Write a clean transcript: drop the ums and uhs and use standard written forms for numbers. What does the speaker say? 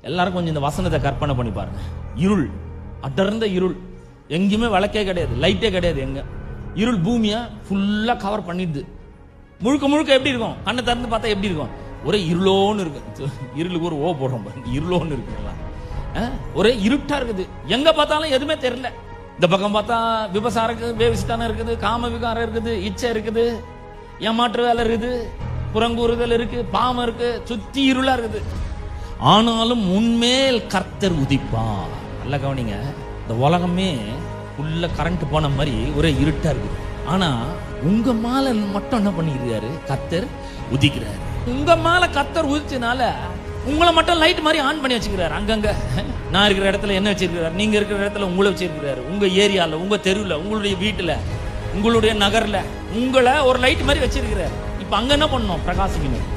எல்லாரும் கொஞ்சம் இந்த வசனத்தை கற்பனை பண்ணி பாருங்க. இருள், அடர்ந்த இருள், எங்கேயுமே விளக்கே கிடையாது, லைட்டே கிடையாது. எங்க இருள் பூமியை ஃபுல்லா கவர் பண்ணிடுது. முழுக்க முழுக்க எப்படி இருக்கும்? கண்ணை திறந்து பார்த்தா எப்படி இருக்கும்? ஒரே இருளோன்னு இருக்கு. இருளுக்கு ஒரு ஓ போடுறோம் பாருங்க, இருளோன்னு இருக்குங்களா, ஒரே இருட்டா இருக்குது. எங்க பார்த்தாலும் எதுவுமே தெரியல. இந்த பக்கம் பார்த்தா விபசாரம் இருக்குது, வேவிஸ்தானம் இருக்குது, காம விகாரம் இருக்குது, இச்சை இருக்குது, ஏமாற்று வேலை இருக்குது, புறங்கூறுதல் இருக்கு, பாவம் இருக்கு, சுத்தி இருளா இருக்குது. ஆனாலும் உன்மேல் கர்த்தர் உதிப்பார். நல்ல கவனிங்க, இந்த உலகமே உள்ள கரண்ட் போன மாதிரி ஒரே இருட்டா இருக்குது. ஆனா உங்க மேல மட்டும் என்ன பண்ணிக்கிறாரு? கர்த்தர் உதிக்கிறாரு. உங்க மேல கர்த்தர் உதிச்சனால உங்களை மட்டும் லைட் மாதிரி ஆன் பண்ணி வச்சுக்கிறாரு. அங்கங்க நான் இருக்கிற இடத்துல என்ன வச்சிருக்கிறாரு, நீங்க இருக்கிற இடத்துல உங்களை வச்சிருக்கிறாரு. உங்க ஏரியால, உங்க தெருவில், உங்களுடைய வீட்டுல, உங்களுடைய நகர்ல உங்களை ஒரு லைட் மாதிரி வச்சிருக்கிறாரு. இப்ப அங்க என்ன பண்ணணும்? பிரகாசிக்கணும்.